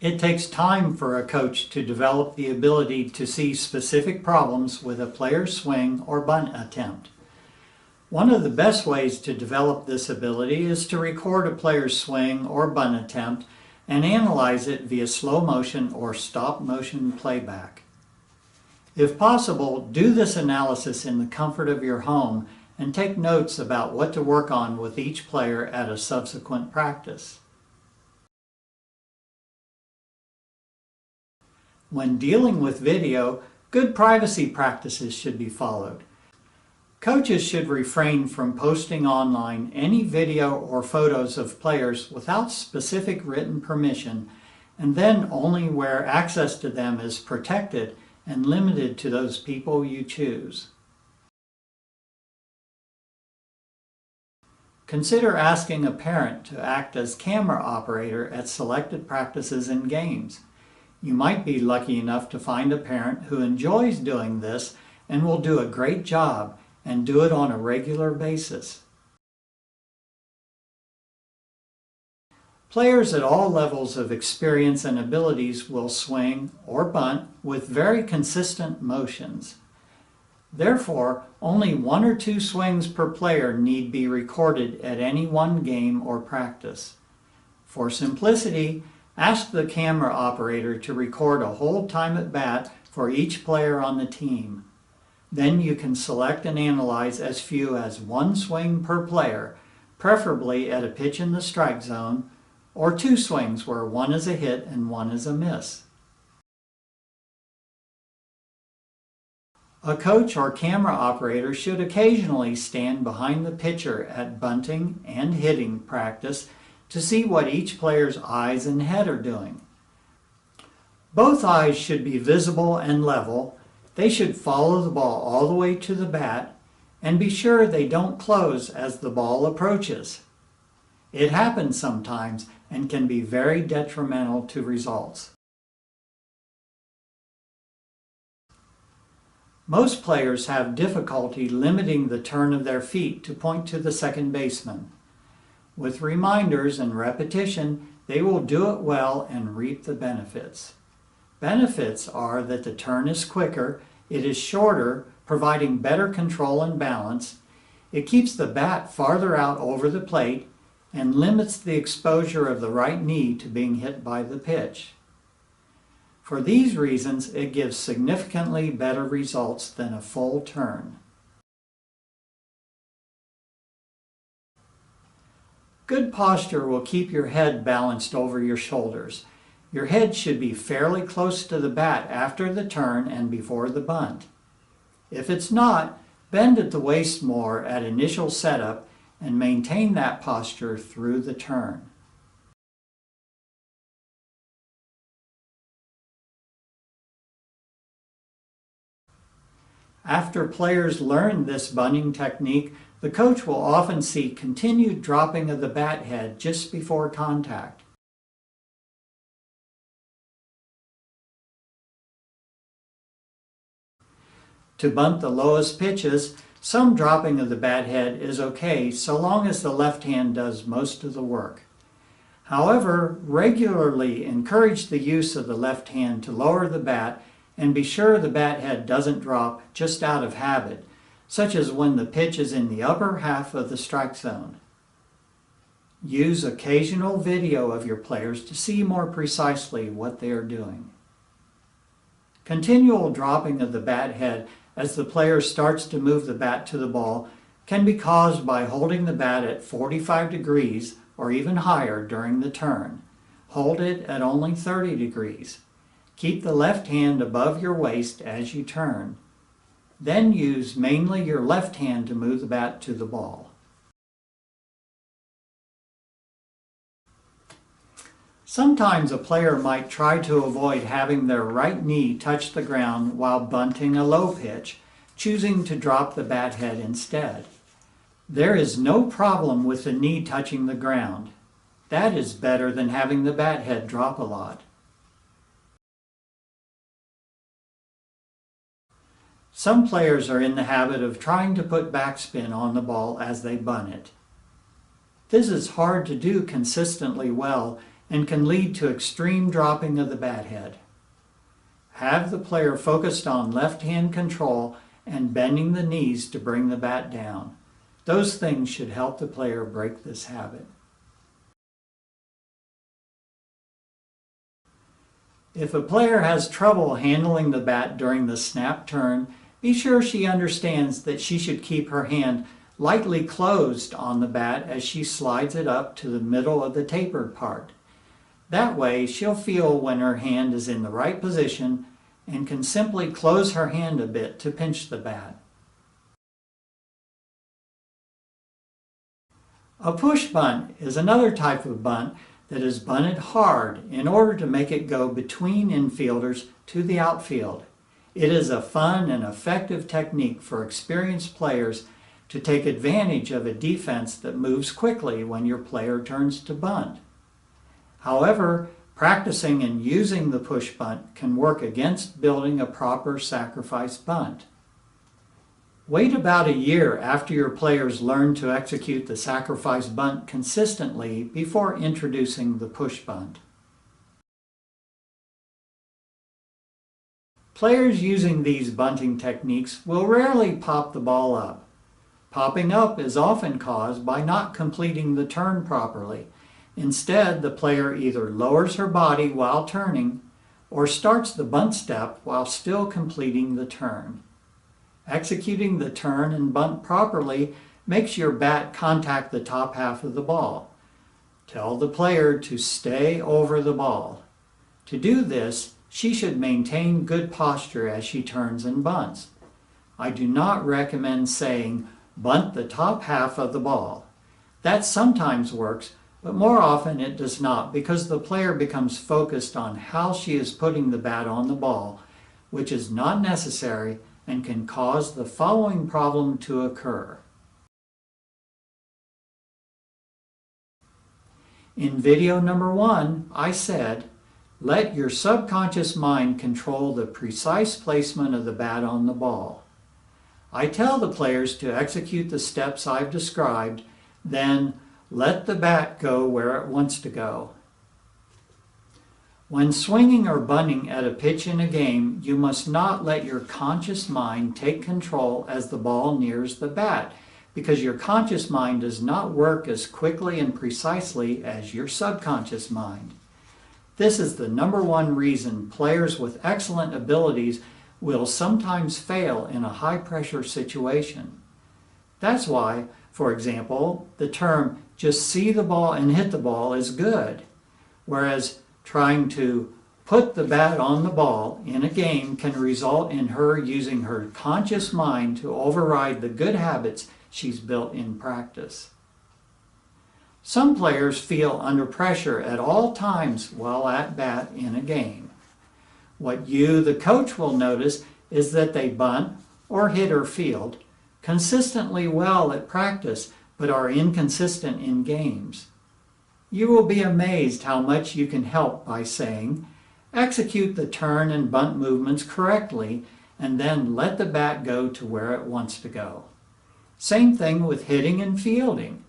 It takes time for a coach to develop the ability to see specific problems with a player's swing or bunt attempt. One of the best ways to develop this ability is to record a player's swing or bunt attempt and analyze it via slow motion or stop motion playback. If possible, do this analysis in the comfort of your home and take notes about what to work on with each player at a subsequent practice. When dealing with video, good privacy practices should be followed. Coaches should refrain from posting online any video or photos of players without specific written permission, and then only where access to them is protected and limited to those people you choose. Consider asking a parent to act as camera operator at selected practices and games. You might be lucky enough to find a parent who enjoys doing this and will do a great job and do it on a regular basis. Players at all levels of experience and abilities will swing or bunt with very consistent motions. Therefore, only 1 or 2 swings per player need be recorded at any one game or practice. For simplicity, ask the camera operator to record a hold time at bat for each player on the team. Then you can select and analyze as few as 1 swing per player, preferably at a pitch in the strike zone, or 2 swings where 1 is a hit and 1 is a miss. A coach or camera operator should occasionally stand behind the pitcher at bunting and hitting practice to see what each player's eyes and head are doing. Both eyes should be visible and level. They should follow the ball all the way to the bat and be sure they don't close as the ball approaches. It happens sometimes and can be very detrimental to results. Most players have difficulty limiting the turn of their feet to point to the second baseman. With reminders and repetition, they will do it well and reap the benefits. Benefits are that the turn is quicker, it is shorter, providing better control and balance, it keeps the bat farther out over the plate, and limits the exposure of the right knee to being hit by the pitch. For these reasons, it gives significantly better results than a full turn. Good posture will keep your head balanced over your shoulders. Your head should be fairly close to the bat after the turn and before the bunt. If it's not, bend at the waist more at initial setup and maintain that posture through the turn. After players learn this bunting technique, the coach will often see continued dropping of the bat head just before contact. To bunt the lowest pitches, some dropping of the bat head is okay so long as the left hand does most of the work. However, regularly encourage the use of the left hand to lower the bat and be sure the bat head doesn't drop just out of habit, such as when the pitch is in the upper half of the strike zone. Use occasional video of your players to see more precisely what they are doing. Continual dropping of the bat head as the player starts to move the bat to the ball can be caused by holding the bat at 45 degrees or even higher during the turn. Hold it at only 30 degrees. Keep the left hand above your waist as you turn. Then use mainly your left hand to move the bat to the ball. Sometimes a player might try to avoid having their right knee touch the ground while bunting a low pitch, choosing to drop the bat head instead. There is no problem with the knee touching the ground. That is better than having the bat head drop a lot. Some players are in the habit of trying to put backspin on the ball as they bunt it. This is hard to do consistently well and can lead to extreme dropping of the bat head. Have the player focused on left-hand control and bending the knees to bring the bat down. Those things should help the player break this habit. If a player has trouble handling the bat during the snap turn, be sure she understands that she should keep her hand lightly closed on the bat as she slides it up to the middle of the tapered part. That way, she'll feel when her hand is in the right position and can simply close her hand a bit to pinch the bat. A push bunt is another type of bunt that is bunted hard in order to make it go between infielders to the outfield. It is a fun and effective technique for experienced players to take advantage of a defense that moves quickly when your player turns to bunt. However, practicing and using the push bunt can work against building a proper sacrifice bunt. Wait about a year after your players learn to execute the sacrifice bunt consistently before introducing the push bunt. Players using these bunting techniques will rarely pop the ball up. Popping up is often caused by not completing the turn properly. Instead, the player either lowers her body while turning or starts the bunt step while still completing the turn. Executing the turn and bunt properly makes your bat contact the top half of the ball. Tell the player to stay over the ball. To do this, she should maintain good posture as she turns and bunts. I do not recommend saying, "Bunt the top half of the ball." That sometimes works, but more often it does not because the player becomes focused on how she is putting the bat on the ball, which is not necessary and can cause the following problem to occur. In video number 1, I said, let your subconscious mind control the precise placement of the bat on the ball. I tell the players to execute the steps I've described, then let the bat go where it wants to go. When swinging or bunting at a pitch in a game, you must not let your conscious mind take control as the ball nears the bat, because your conscious mind does not work as quickly and precisely as your subconscious mind. This is the number one reason players with excellent abilities will sometimes fail in a high-pressure situation. That's why, for example, the term "just see the ball and hit the ball" is good, whereas trying to put the bat on the ball in a game can result in her using her conscious mind to override the good habits she's built in practice. Some players feel under pressure at all times while at bat in a game. What you, the coach, will notice is that they bunt or hit or field consistently well at practice but are inconsistent in games. You will be amazed how much you can help by saying, execute the turn and bunt movements correctly and then let the bat go to where it wants to go. Same thing with hitting and fielding.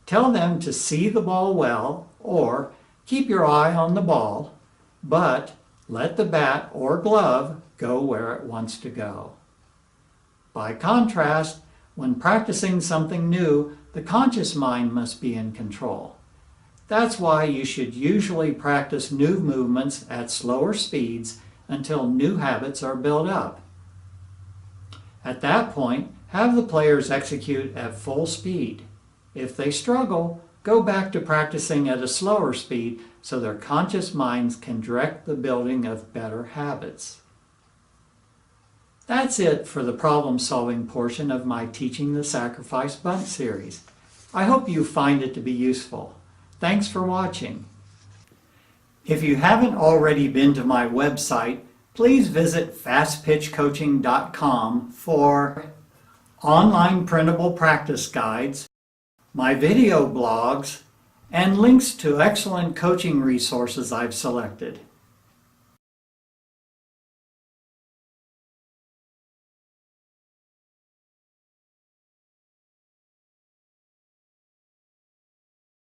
Tell them to see the ball well or keep your eye on the ball, but let the bat or glove go where it wants to go. By contrast, when practicing something new, the conscious mind must be in control. That's why you should usually practice new movements at slower speeds until new habits are built up. At that point, have the players execute at full speed. If they struggle, go back to practicing at a slower speed so their conscious minds can direct the building of better habits. That's it for the problem-solving portion of my Teaching the Sacrifice Bunt series. I hope you find it to be useful. Thanks for watching. If you haven't already been to my website, please visit fastpitchcoaching.com for online printable practice guides, my video blogs, and links to excellent coaching resources I've selected.